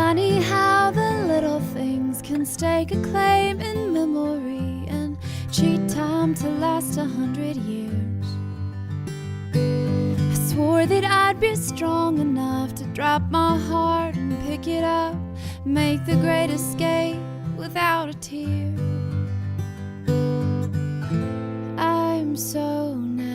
funny how the little things can stake a claim in memory and cheat time to last 100 years. I swore that I'd be strong enough to drop my heart and pick it up, make the great escape without a tear. I'm so naive.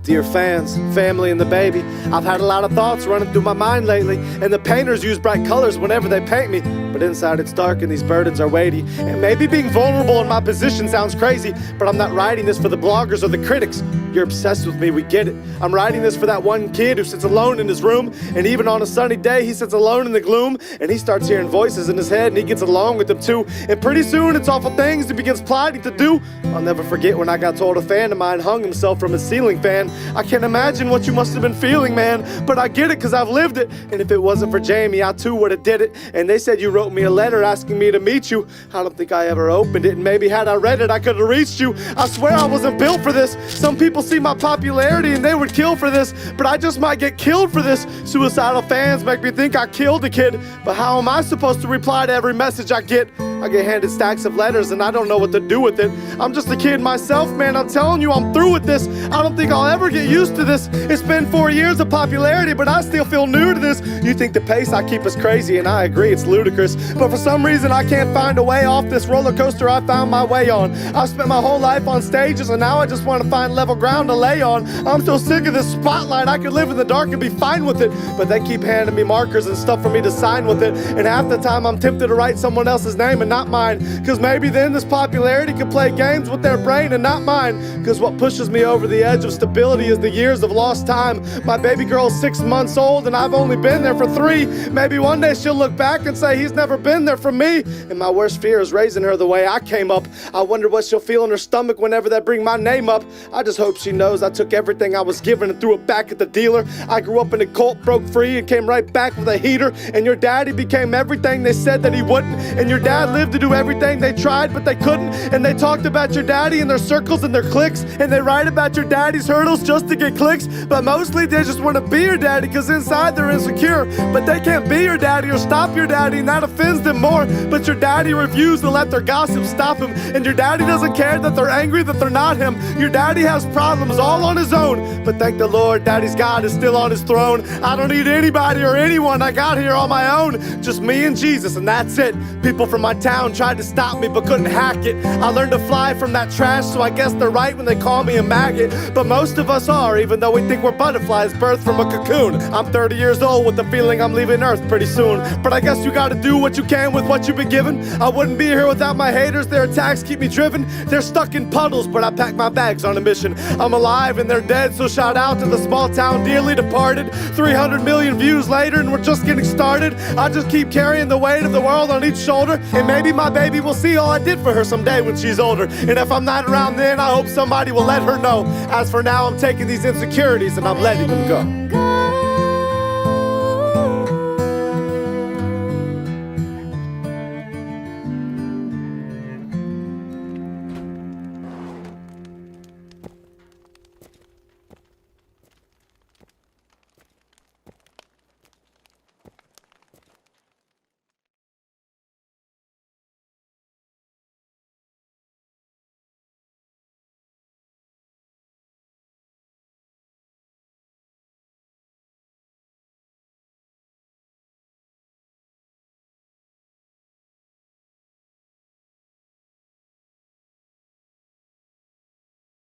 Dear fans, family, and the baby, I've had a lot of thoughts running through my mind lately, and the painters use bright colors whenever they paint me, but inside it's dark and these burdens are weighty. And maybe being vulnerable in my position sounds crazy, but I'm not writing this for the bloggers or the critics. You're obsessed with me, we get it. I'm writing this for that one kid who sits alone in his room, and even on a sunny day he sits alone in the gloom, and he starts hearing voices in his head and he gets along with them too. And pretty soon it's awful things he begins plotting to do. I'll never forget when I got told a fan of mine hung himself from his ceiling fan. I can't imagine what you must have been feeling, man, but I get it cause I've lived it. And if it wasn't for Jamie, I too would have did it. And they said you wrote me a letter asking me to meet you. I don't think I ever opened it, and maybe had I read it I could have reached you. I swear I wasn't built for this. Some people see my popularity and they would kill for this, but I just might get killed for this. Suicidal fans make me think I killed a kid, but how am I supposed to reply to every message I get? I get handed stacks of letters and I don't know what to do with it. I'm just a kid myself, man, I'm telling you I'm through with this. I don't think I'll ever get used to this. It's been 4 years of popularity, but I still feel new to this. You think the pace I keep is crazy, and I agree, it's ludicrous, but for some reason I can't find a way off this roller coaster I found my way on. I've spent my whole life on stages and now I just want to find level ground to lay on. I'm so sick of this spotlight, I could live in the dark and be fine with it, but they keep handing me markers and stuff for me to sign with it, and half the time I'm tempted to write someone else's name and not mine, cause maybe then this popularity can play games with their brain and not mine. Cause what pushes me over the edge of stability is the years of lost time. My baby girl's 6 months old and I've only been there for 3. Maybe one day she'll look back and say he's never been there for me. And my worst fear is raising her the way I came up. I wonder what she'll feel in her stomach whenever they bring my name up. I just hope she knows I took everything I was given and threw it back at the dealer. I grew up in a cult, broke free, and came right back with a heater. And your daddy became everything they said that he wouldn't. And your dad lived to do everything they tried but they couldn't. And they talked about your daddy in their circles and their cliques, and they write about your daddy's hurdles just to get clicks, but mostly they just want to be your daddy cause inside they're insecure. But they can't be your daddy or stop your daddy, and that offends them more. But your daddy refused to let their gossip stop him, and your daddy doesn't care that they're angry that they're not him. Your daddy has problems all on his own, but thank the Lord daddy's God is still on his throne. I don't need anybody or anyone, I got here on my own, just me and Jesus, and that's it. People from my town tried to stop me but couldn't hack it. I learned to fly from that trash, so I guess they're right when they call me a maggot. But most of us are, even though we think we're butterflies birthed from a cocoon. I'm 30 years old with the feeling I'm leaving Earth pretty soon, but I guess you gotta do what you can with what you've been given. I wouldn't be here without my haters, their attacks keep me driven. They're stuck in puddles, but I pack my bags on a mission. I'm alive and they're dead, so shout out to the small town dearly departed. 300 million views later and we're just getting started. I just keep carrying the weight of the world on each shoulder, and maybe my baby will see all I did for her someday when she's older. And if I'm not around then, I hope somebody will let her know. As for now, I'm taking these insecurities and I'm letting them go.